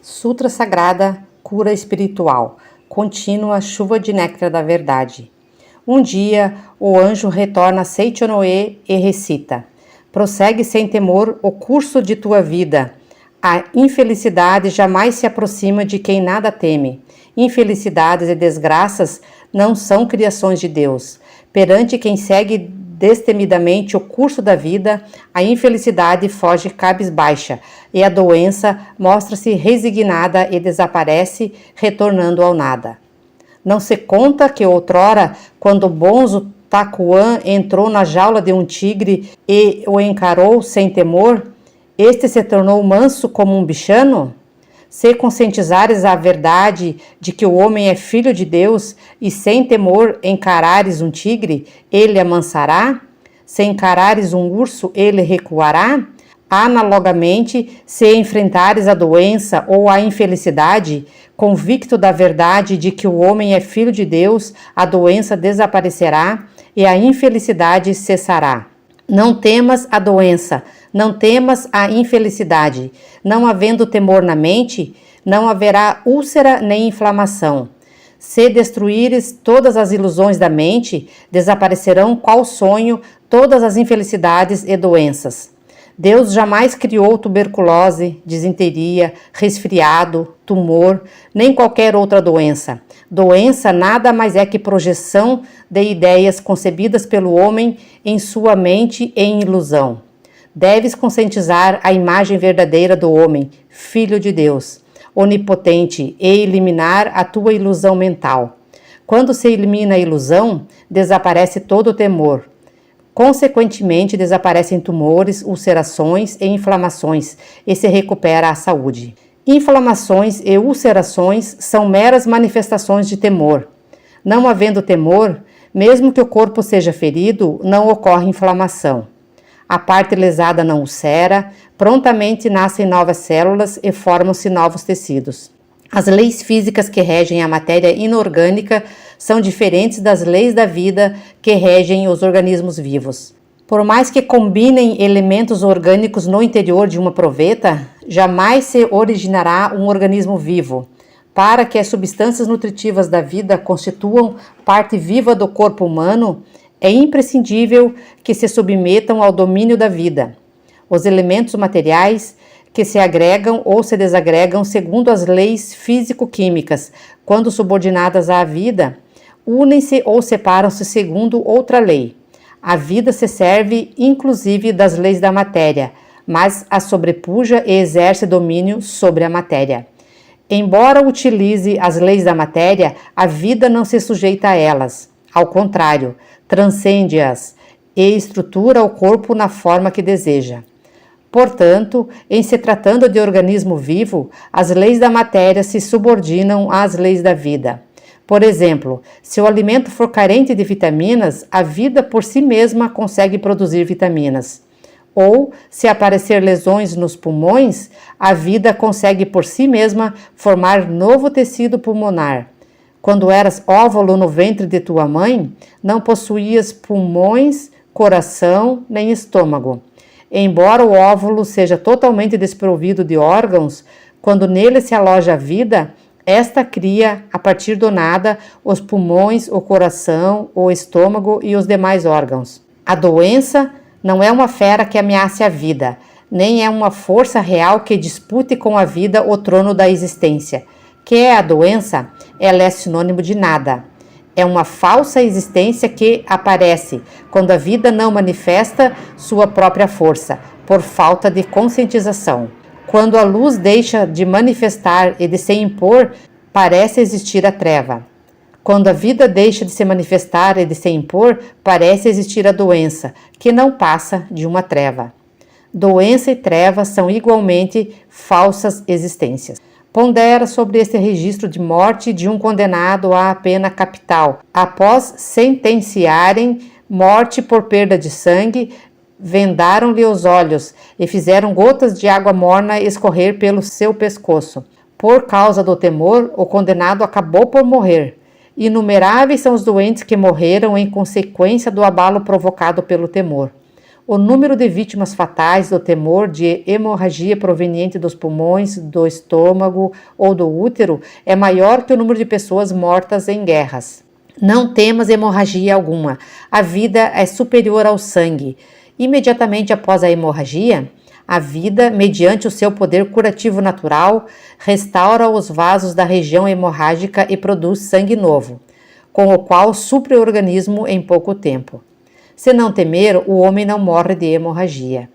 Sutra Sagrada, Cura Espiritual, Contínua Chuva de Néctar da Verdade. Um dia, o anjo retorna a Seichonoe e recita: prossegue sem temor o curso de tua vida. A infelicidade jamais se aproxima de quem nada teme. Infelicidades e desgraças não são criações de Deus. Perante quem segue destemidamente o curso da vida, a infelicidade foge cabisbaixa e a doença mostra-se resignada e desaparece, retornando ao nada. Não se conta que outrora, quando Bonzo Takuan entrou na jaula de um tigre e o encarou sem temor, este se tornou manso como um bichano? Se conscientizares a verdade de que o homem é filho de Deus e sem temor encarares um tigre, ele amansará? Se encarares um urso, ele recuará? Analogamente, se enfrentares a doença ou a infelicidade, convicto da verdade de que o homem é filho de Deus, a doença desaparecerá e a infelicidade cessará. Não temas a doença, não temas a infelicidade. Não havendo temor na mente, não haverá úlcera nem inflamação. Se destruíres todas as ilusões da mente, desaparecerão qual sonho todas as infelicidades e doenças. Deus jamais criou tuberculose, disenteria, resfriado, tumor, nem qualquer outra doença. Doença nada mais é que projeção de ideias concebidas pelo homem em sua mente em ilusão. Deves conscientizar a imagem verdadeira do homem, filho de Deus, onipotente, e eliminar a tua ilusão mental. Quando se elimina a ilusão, desaparece todo o temor. Consequentemente, desaparecem tumores, ulcerações e inflamações e se recupera a saúde. Inflamações e ulcerações são meras manifestações de temor. Não havendo temor, mesmo que o corpo seja ferido, não ocorre inflamação. A parte lesada não ulcera, prontamente nascem novas células e formam-se novos tecidos. As leis físicas que regem a matéria inorgânica são diferentes das leis da vida que regem os organismos vivos. Por mais que combinem elementos orgânicos no interior de uma proveta, jamais se originará um organismo vivo. Para que as substâncias nutritivas da vida constituam parte viva do corpo humano, é imprescindível que se submetam ao domínio da vida. Os elementos materiais que se agregam ou se desagregam segundo as leis físico-químicas, quando subordinadas à vida, unem-se ou separam-se segundo outra lei. A vida se serve inclusive das leis da matéria, mas a sobrepuja e exerce domínio sobre a matéria. Embora utilize as leis da matéria, a vida não se sujeita a elas. Ao contrário, transcende-as e estrutura o corpo na forma que deseja. Portanto, em se tratando de organismo vivo, as leis da matéria se subordinam às leis da vida. Por exemplo, se o alimento for carente de vitaminas, a vida por si mesma consegue produzir vitaminas. Ou, se aparecer lesões nos pulmões, a vida consegue por si mesma formar novo tecido pulmonar. Quando eras óvulo no ventre de tua mãe, não possuías pulmões, coração nem estômago. Embora o óvulo seja totalmente desprovido de órgãos, quando nele se aloja a vida, esta cria, a partir do nada, os pulmões, o coração, o estômago e os demais órgãos. A doença não é uma fera que ameace a vida, nem é uma força real que dispute com a vida o trono da existência. Que é a doença? Ela é sinônimo de nada. É uma falsa existência que aparece quando a vida não manifesta sua própria força, por falta de conscientização. Quando a luz deixa de manifestar e de se impor, parece existir a treva. Quando a vida deixa de se manifestar e de se impor, parece existir a doença, que não passa de uma treva. Doença e treva são igualmente falsas existências. Pondera sobre este registro de morte de um condenado à pena capital. Após sentenciarem morte por perda de sangue, vendaram-lhe os olhos e fizeram gotas de água morna escorrer pelo seu pescoço. Por causa do temor, o condenado acabou por morrer. Inumeráveis são os doentes que morreram em consequência do abalo provocado pelo temor. O número de vítimas fatais do temor de hemorragia proveniente dos pulmões, do estômago ou do útero é maior que o número de pessoas mortas em guerras. Não temas hemorragia alguma. A vida é superior ao sangue. Imediatamente após a hemorragia, a vida, mediante o seu poder curativo natural, restaura os vasos da região hemorrágica e produz sangue novo, com o qual supre o organismo em pouco tempo. Se não temer, o homem não morre de hemorragia.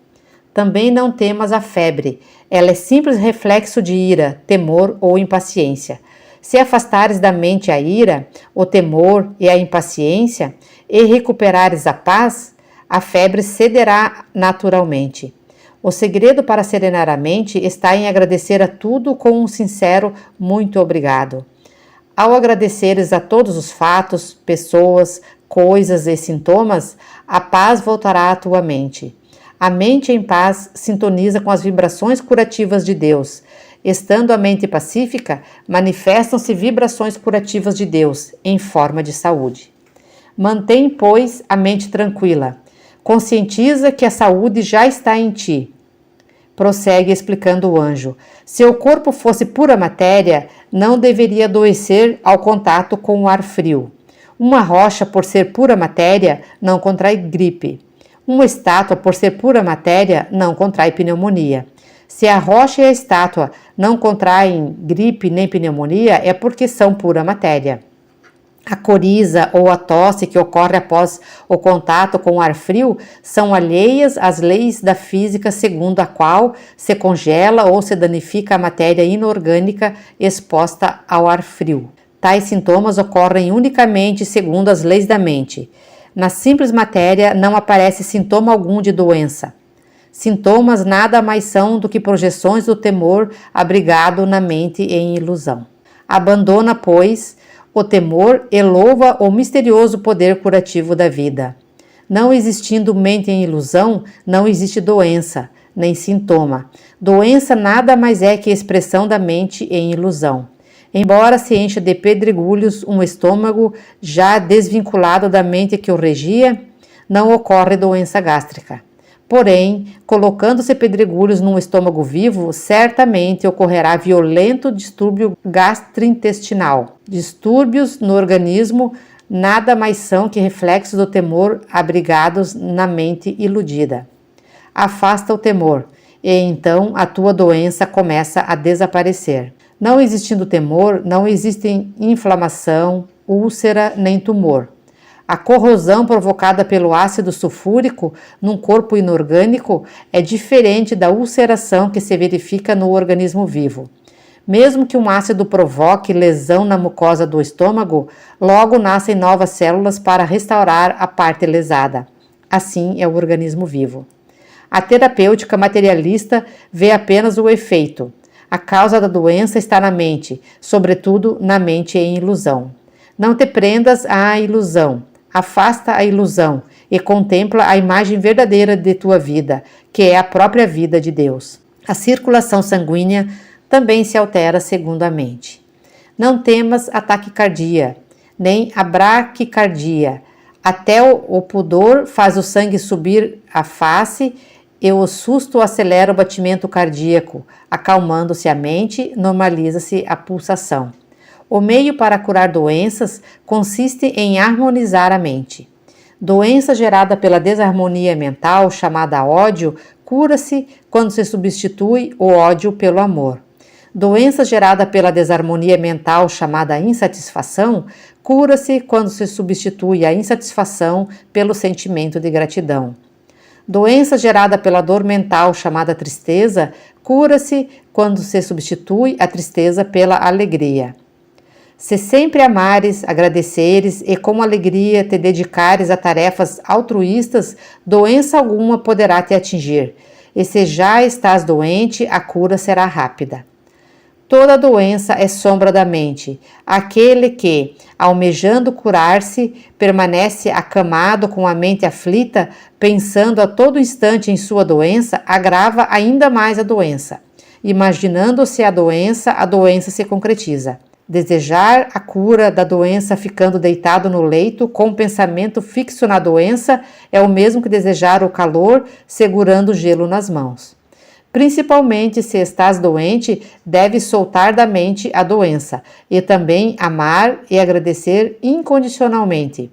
Também não temas a febre. Ela é simples reflexo de ira, temor ou impaciência. Se afastares da mente a ira, o temor e a impaciência, e recuperares a paz, a febre cederá naturalmente. O segredo para serenar a mente está em agradecer a tudo com um sincero muito obrigado. Ao agradeceres a todos os fatos, pessoas, coisas e sintomas, a paz voltará à tua mente. A mente em paz sintoniza com as vibrações curativas de Deus. Estando a mente pacífica, manifestam-se vibrações curativas de Deus, em forma de saúde. Mantém, pois, a mente tranquila. Conscientiza que a saúde já está em ti. Prossegue explicando o anjo. Se o corpo fosse pura matéria, não deveria adoecer ao contato com o ar frio. Uma rocha, por ser pura matéria, não contrai gripe. Uma estátua, por ser pura matéria, não contrai pneumonia. Se a rocha e a estátua não contraem gripe nem pneumonia, é porque são pura matéria. A coriza ou a tosse que ocorre após o contato com o ar frio são alheias às leis da física segundo a qual se congela ou se danifica a matéria inorgânica exposta ao ar frio. Tais sintomas ocorrem unicamente segundo as leis da mente. Na simples matéria não aparece sintoma algum de doença. Sintomas nada mais são do que projeções do temor abrigado na mente em ilusão. Abandona, pois, o temor e louva o misterioso poder curativo da vida. Não existindo mente em ilusão, não existe doença, nem sintoma. Doença nada mais é que expressão da mente em ilusão. Embora se encha de pedregulhos um estômago já desvinculado da mente que o regia, não ocorre doença gástrica. Porém, colocando-se pedregulhos num estômago vivo, certamente ocorrerá violento distúrbio gastrointestinal. Distúrbios no organismo nada mais são que reflexos do temor abrigados na mente iludida. Afasta o temor, e então a tua doença começa a desaparecer. Não existindo temor, não existem inflamação, úlcera nem tumor. A corrosão provocada pelo ácido sulfúrico num corpo inorgânico é diferente da ulceração que se verifica no organismo vivo. Mesmo que um ácido provoque lesão na mucosa do estômago, logo nascem novas células para restaurar a parte lesada. Assim é o organismo vivo. A terapêutica materialista vê apenas o efeito. A causa da doença está na mente, sobretudo na mente em ilusão. Não te prendas à ilusão. Afasta a ilusão e contempla a imagem verdadeira de tua vida, que é a própria vida de Deus. A circulação sanguínea também se altera segundo a mente. Não temas a taquicardia, nem a braquicardia. Até o pudor faz o sangue subir à face e o susto acelera o batimento cardíaco. Acalmando-se a mente, normaliza-se a pulsação. O meio para curar doenças consiste em harmonizar a mente. Doença gerada pela desarmonia mental, chamada ódio, cura-se quando se substitui o ódio pelo amor. Doença gerada pela desarmonia mental, chamada insatisfação, cura-se quando se substitui a insatisfação pelo sentimento de gratidão. Doença gerada pela dor mental, chamada tristeza, cura-se quando se substitui a tristeza pela alegria. Se sempre amares, agradeceres e com alegria te dedicares a tarefas altruístas, doença alguma poderá te atingir, e se já estás doente, a cura será rápida. Toda doença é sombra da mente. Aquele que, almejando curar-se, permanece acamado com a mente aflita, pensando a todo instante em sua doença, agrava ainda mais a doença. Imaginando-se a doença se concretiza. Desejar a cura da doença ficando deitado no leito com o pensamento fixo na doença é o mesmo que desejar o calor segurando o gelo nas mãos. Principalmente se estás doente, deves soltar da mente a doença e também amar e agradecer incondicionalmente.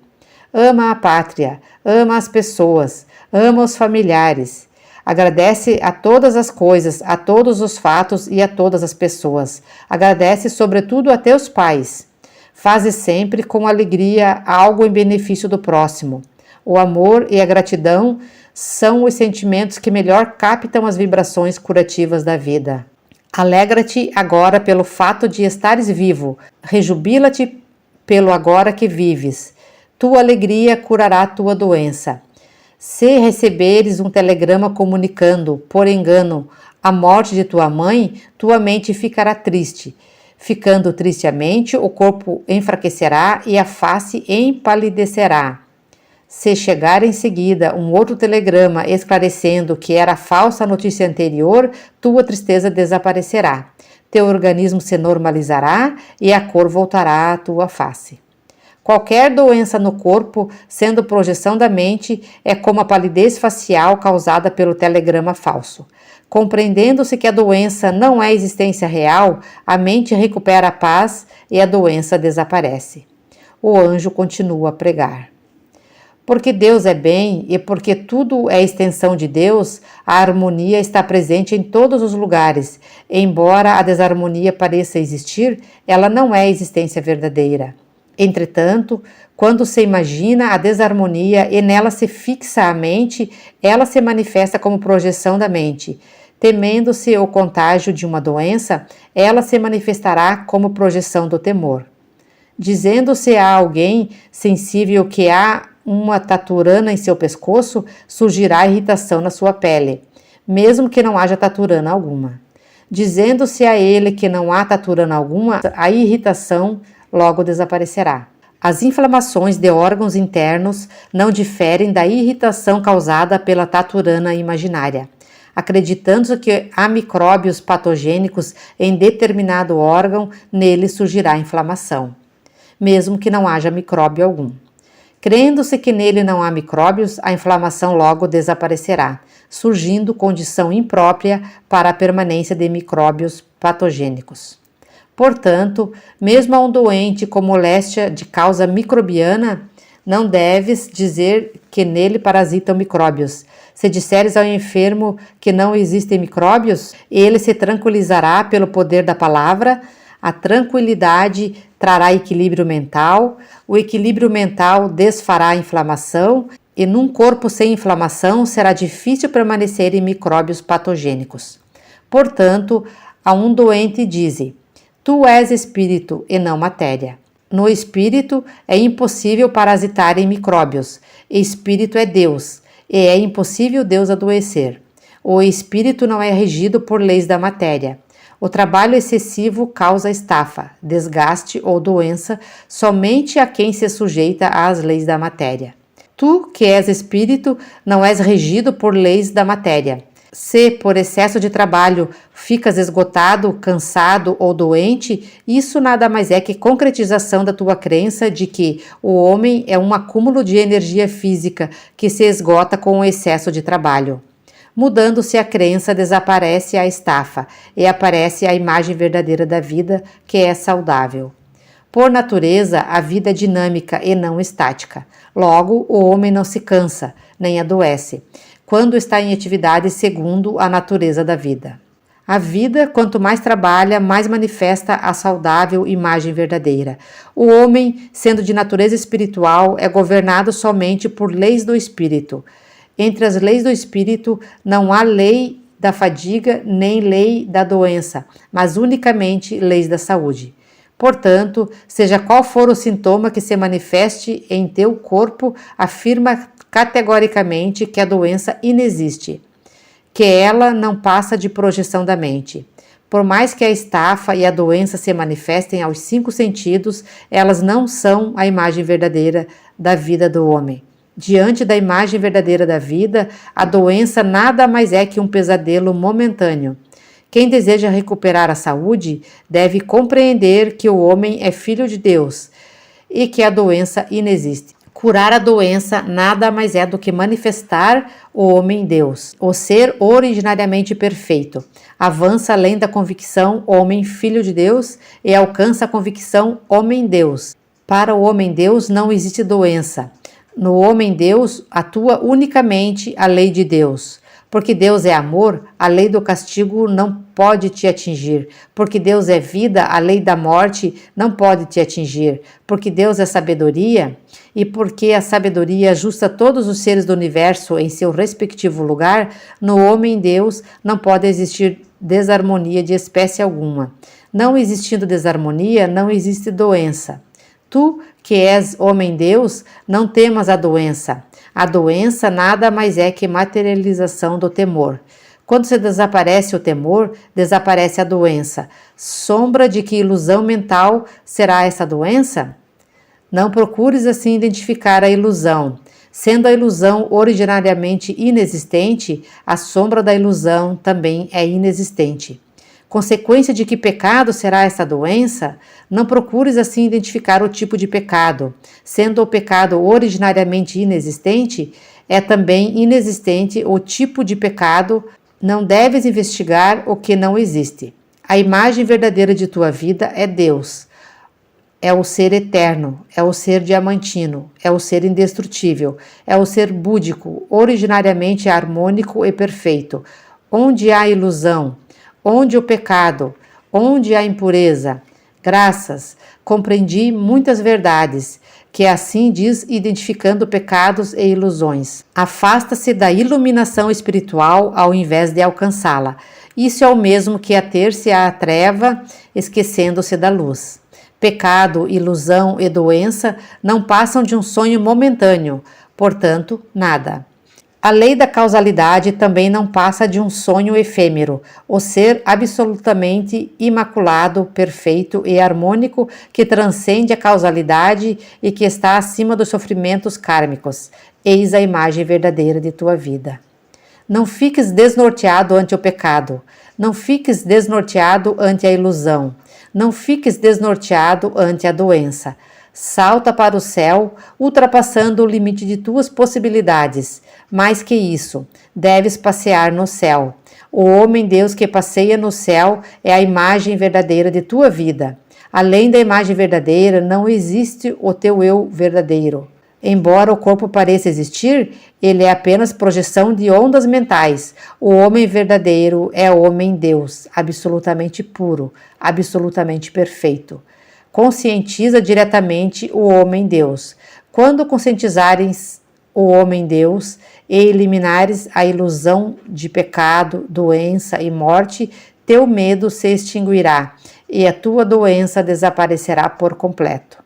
Ama a pátria, ama as pessoas, ama os familiares. Agradece a todas as coisas, a todos os fatos e a todas as pessoas. Agradece sobretudo a teus pais. Faze sempre com alegria algo em benefício do próximo. O amor e a gratidão são os sentimentos que melhor captam as vibrações curativas da vida. Alegra-te agora pelo fato de estares vivo. Rejubila-te pelo agora que vives. Tua alegria curará tua doença. Se receberes um telegrama comunicando, por engano, a morte de tua mãe, tua mente ficará triste. Ficando triste a mente, o corpo enfraquecerá e a face empalidecerá. Se chegar em seguida um outro telegrama esclarecendo que era falsa a notícia anterior, tua tristeza desaparecerá. Teu organismo se normalizará e a cor voltará à tua face. Qualquer doença no corpo, sendo projeção da mente, é como a palidez facial causada pelo telegrama falso. Compreendendo-se que a doença não é existência real, a mente recupera a paz e a doença desaparece. O anjo continua a pregar. Porque Deus é bem e porque tudo é extensão de Deus, a harmonia está presente em todos os lugares. Embora a desarmonia pareça existir, ela não é existência verdadeira. Entretanto, quando se imagina a desarmonia e nela se fixa a mente, ela se manifesta como projeção da mente. Temendo-se o contágio de uma doença, ela se manifestará como projeção do temor. Dizendo-se a alguém sensível que há uma taturana em seu pescoço, surgirá irritação na sua pele, mesmo que não haja taturana alguma. Dizendo-se a ele que não há taturana alguma, a irritação logo desaparecerá. As inflamações de órgãos internos não diferem da irritação causada pela taturana imaginária. Acreditando que há micróbios patogênicos em determinado órgão, nele surgirá inflamação, mesmo que não haja micróbio algum. Crendo-se que nele não há micróbios, a inflamação logo desaparecerá, surgindo condição imprópria para a permanência de micróbios patogênicos. Portanto, mesmo a um doente com moléstia de causa microbiana, não deves dizer que nele parasitam micróbios. Se disseres ao enfermo que não existem micróbios, ele se tranquilizará pelo poder da palavra. A tranquilidade trará equilíbrio mental, o equilíbrio mental desfará a inflamação, e num corpo sem inflamação será difícil permanecer em micróbios patogênicos. Portanto, a um doente dize: tu és espírito e não matéria. No espírito é impossível parasitar em micróbios. Espírito é Deus, e é impossível Deus adoecer. O espírito não é regido por leis da matéria. O trabalho excessivo causa estafa, desgaste ou doença somente a quem se sujeita às leis da matéria. Tu, que és espírito, não és regido por leis da matéria. Se, por excesso de trabalho, ficas esgotado, cansado ou doente, isso nada mais é que concretização da tua crença de que o homem é um acúmulo de energia física que se esgota com o excesso de trabalho. Mudando-se a crença, desaparece a estafa e aparece a imagem verdadeira da vida, que é saudável. Por natureza, a vida é dinâmica e não estática. Logo, o homem não se cansa, nem adoece, quando está em atividade segundo a natureza da vida. A vida, quanto mais trabalha, mais manifesta a saudável imagem verdadeira. O homem, sendo de natureza espiritual, é governado somente por leis do espírito. Entre as leis do espírito não há lei da fadiga nem lei da doença, mas unicamente leis da saúde. Portanto, seja qual for o sintoma que se manifeste em teu corpo, afirma categoricamente que a doença inexiste, que ela não passa de projeção da mente. Por mais que a estafa e a doença se manifestem aos 5 sentidos, elas não são a imagem verdadeira da vida do homem. Diante da imagem verdadeira da vida, a doença nada mais é que um pesadelo momentâneo, Quem deseja recuperar a saúde deve compreender que o homem é filho de Deus e que a doença inexiste. Curar a doença nada mais é do que manifestar o homem Deus, o ser originariamente perfeito. Avança além da convicção homem filho de Deus e alcança a convicção homem Deus. Para o homem Deus não existe doença. No homem Deus atua unicamente a lei de Deus. Porque Deus é amor, a lei do castigo não pode te atingir. Porque Deus é vida, a lei da morte não pode te atingir. Porque Deus é sabedoria, e porque a sabedoria ajusta todos os seres do universo em seu respectivo lugar, no homem Deus não pode existir desarmonia de espécie alguma. Não existindo desarmonia, não existe doença. Tu, que és homem-Deus, não temas a doença. A doença nada mais é que materialização do temor. Quando se desaparece o temor, desaparece a doença. Sombra de que ilusão mental será essa doença? Não procures assim identificar a ilusão. Sendo a ilusão originariamente inexistente, a sombra da ilusão também é inexistente. Consequência de que pecado será essa doença? Não procures assim identificar o tipo de pecado. Sendo o pecado originariamente inexistente, é também inexistente o tipo de pecado. Não deves investigar o que não existe. A imagem verdadeira de tua vida é Deus. É o ser eterno, é o ser diamantino, é o ser indestrutível, é o ser búdico, originariamente harmônico e perfeito. Onde há ilusão, onde o pecado, onde há impureza. Graças, compreendi muitas verdades, que assim diz identificando pecados e ilusões. Afasta-se da iluminação espiritual ao invés de alcançá-la. Isso é o mesmo que ater-se à treva, esquecendo-se da luz. Pecado, ilusão e doença não passam de um sonho momentâneo, portanto, nada. A lei da causalidade também não passa de um sonho efêmero, o ser absolutamente imaculado, perfeito e harmônico que transcende a causalidade e que está acima dos sofrimentos kármicos. Eis a imagem verdadeira de tua vida. Não fiques desnorteado ante o pecado, não fiques desnorteado ante a ilusão, não fiques desnorteado ante a doença. Salta para o céu, ultrapassando o limite de tuas possibilidades. Mais que isso, deves passear no céu. O homem-Deus que passeia no céu é a imagem verdadeira de tua vida. Além da imagem verdadeira, não existe o teu eu verdadeiro. Embora o corpo pareça existir, ele é apenas projeção de ondas mentais. O homem verdadeiro é o homem-Deus, absolutamente puro, absolutamente perfeito. Conscientiza diretamente o homem-Deus. Quando conscientizares o homem-Deus e eliminares a ilusão de pecado, doença e morte, teu medo se extinguirá e a tua doença desaparecerá por completo.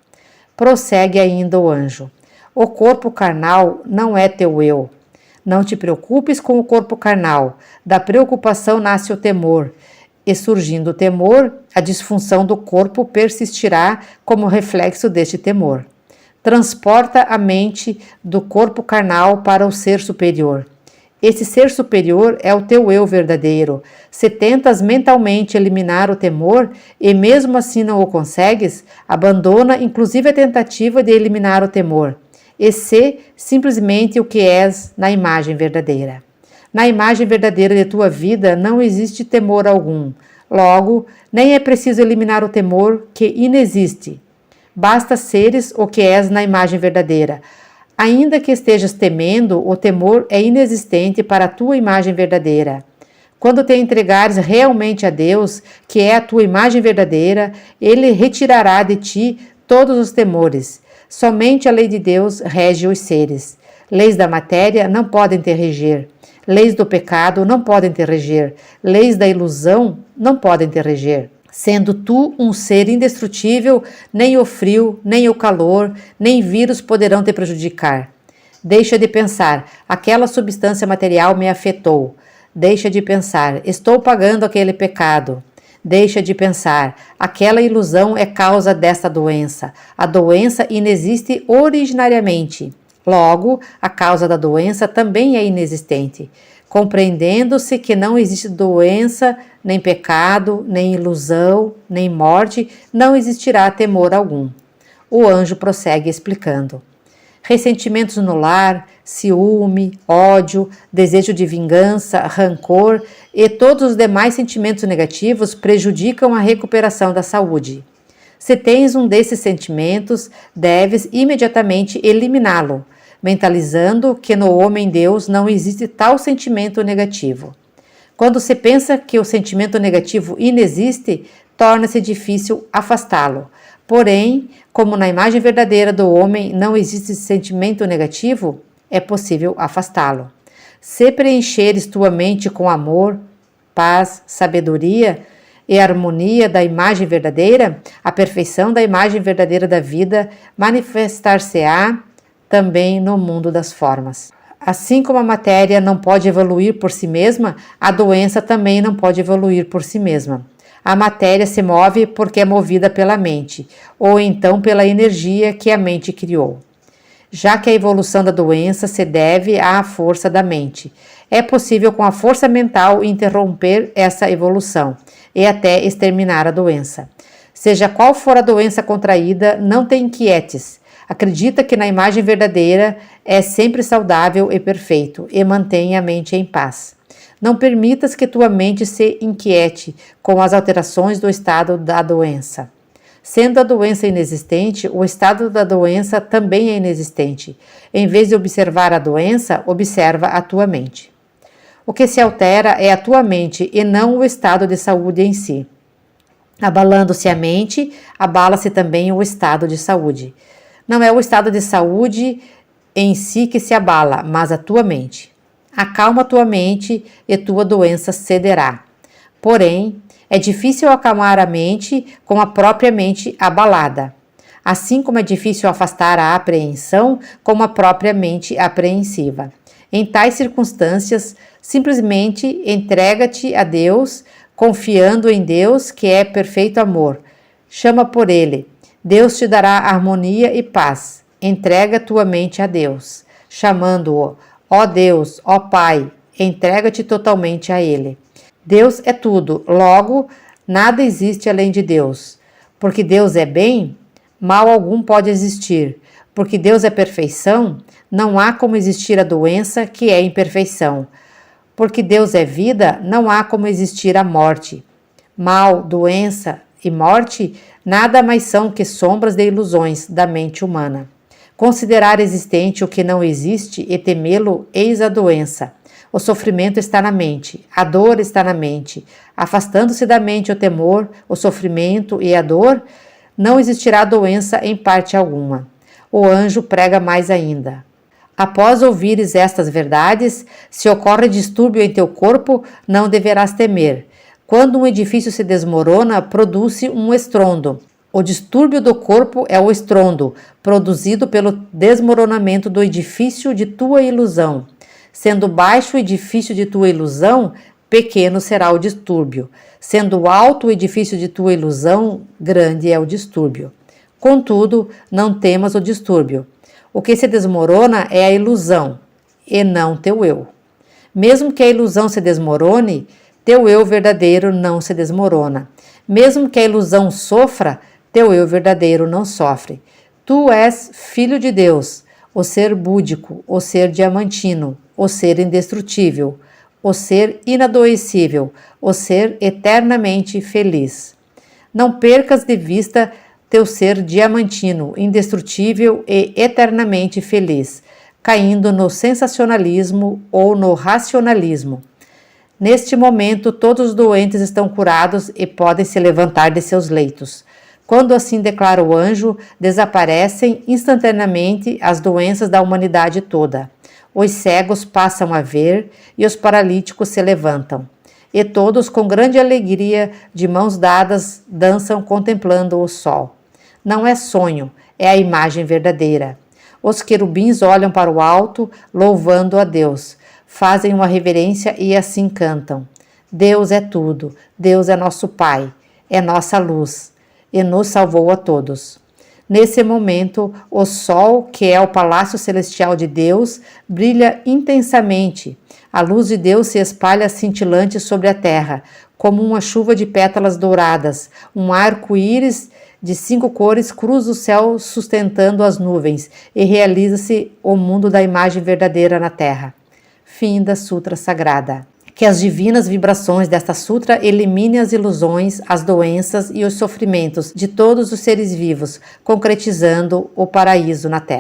Prossegue ainda o anjo. O corpo carnal não é teu eu. Não te preocupes com o corpo carnal. Da preocupação nasce o temor. E surgindo o temor, a disfunção do corpo persistirá como reflexo deste temor. Transporta a mente do corpo carnal para o ser superior. Esse ser superior é o teu eu verdadeiro. Se tentas mentalmente eliminar o temor e mesmo assim não o consegues, abandona inclusive a tentativa de eliminar o temor. E sê simplesmente o que és na imagem verdadeira. Na imagem verdadeira de tua vida não existe temor algum. Logo, nem é preciso eliminar o temor que inexiste. Basta seres o que és na imagem verdadeira. Ainda que estejas temendo, o temor é inexistente para a tua imagem verdadeira. Quando te entregares realmente a Deus, que é a tua imagem verdadeira, Ele retirará de ti todos os temores. Somente a lei de Deus rege os seres. Leis da matéria não podem te reger. Leis do pecado não podem te reger. Leis da ilusão não podem te reger. Sendo tu um ser indestrutível, nem o frio, nem o calor, nem vírus poderão te prejudicar. Deixa de pensar, aquela substância material me afetou. Deixa de pensar, estou pagando aquele pecado. Deixa de pensar, aquela ilusão é causa desta doença. A doença inexiste originariamente. Logo, a causa da doença também é inexistente. Compreendendo-se que não existe doença, nem pecado, nem ilusão, nem morte, não existirá temor algum. O anjo prossegue explicando. Ressentimentos no lar, ciúme, ódio, desejo de vingança, rancor e todos os demais sentimentos negativos prejudicam a recuperação da saúde. Se tens um desses sentimentos, deves imediatamente eliminá-lo, mentalizando que no homem-deus não existe tal sentimento negativo. Quando se pensa que o sentimento negativo inexiste, torna-se difícil afastá-lo. Porém, como na imagem verdadeira do homem não existe sentimento negativo, é possível afastá-lo. Se preencheres tua mente com amor, paz, sabedoria e harmonia da imagem verdadeira, a perfeição da imagem verdadeira da vida manifestar-se-á também no mundo das formas. Assim como a matéria não pode evoluir por si mesma, a doença também não pode evoluir por si mesma. A matéria se move porque é movida pela mente, ou então pela energia que a mente criou. Já que a evolução da doença se deve à força da mente, é possível com a força mental interromper essa evolução e até exterminar a doença. Seja qual for a doença contraída, não te inquietes. Acredita que na imagem verdadeira é sempre saudável e perfeito e mantenha a mente em paz. Não permitas que tua mente se inquiete com as alterações do estado da doença. Sendo a doença inexistente, o estado da doença também é inexistente. Em vez de observar a doença, observa a tua mente. O que se altera é a tua mente e não o estado de saúde em si. Abalando-se a mente, abala-se também o estado de saúde. Não é o estado de saúde em si que se abala, mas a tua mente. Acalma tua mente e tua doença cederá. Porém, é difícil acalmar a mente com a própria mente abalada. Assim como é difícil afastar a apreensão com a própria mente apreensiva. Em tais circunstâncias, simplesmente entrega-te a Deus, confiando em Deus, que é perfeito amor. Chama por Ele. Deus te dará harmonia e paz. Entrega tua mente a Deus, chamando-o. Ó Deus, ó Pai, entrega-te totalmente a Ele. Deus é tudo, logo, nada existe além de Deus. Porque Deus é bem, mal algum pode existir. Porque Deus é perfeição, não há como existir a doença que é imperfeição. Porque Deus é vida, não há como existir a morte. Mal, doença e morte nada mais são que sombras de ilusões da mente humana. Considerar existente o que não existe e temê-lo, eis a doença. O sofrimento está na mente, a dor está na mente. Afastando-se da mente o temor, o sofrimento e a dor, não existirá doença em parte alguma. O anjo prega mais ainda. Após ouvires estas verdades, se ocorre distúrbio em teu corpo, não deverás temer. Quando um edifício se desmorona, produz-se um estrondo. O distúrbio do corpo é o estrondo, produzido pelo desmoronamento do edifício de tua ilusão. Sendo baixo o edifício de tua ilusão, pequeno será o distúrbio. Sendo alto o edifício de tua ilusão, grande é o distúrbio. Contudo, não temas o distúrbio. O que se desmorona é a ilusão, e não teu eu. Mesmo que a ilusão se desmorone, teu eu verdadeiro não se desmorona. Mesmo que a ilusão sofra, teu eu verdadeiro não sofre. Tu és filho de Deus, o ser búdico, o ser diamantino, o ser indestrutível, o ser inadoecível, o ser eternamente feliz. Não percas de vista teu ser diamantino, indestrutível e eternamente feliz, caindo no sensacionalismo ou no racionalismo. Neste momento, todos os doentes estão curados e podem se levantar de seus leitos. Quando assim declara o anjo, desaparecem instantaneamente as doenças da humanidade toda. Os cegos passam a ver e os paralíticos se levantam. E todos, com grande alegria, de mãos dadas, dançam contemplando o sol. Não é sonho, é a imagem verdadeira. Os querubins olham para o alto, louvando a Deus. Fazem uma reverência e assim cantam. Deus é tudo, Deus é nosso Pai, é nossa luz, e nos salvou a todos. Nesse momento, o sol, que é o palácio celestial de Deus, brilha intensamente. A luz de Deus se espalha cintilante sobre a terra, como uma chuva de pétalas douradas. Um arco-íris de 5 cores cruza o céu sustentando as nuvens, e realiza-se o mundo da imagem verdadeira na terra. Fim da Sutra Sagrada. Que as divinas vibrações desta sutra eliminem as ilusões, as doenças e os sofrimentos de todos os seres vivos, concretizando o paraíso na Terra.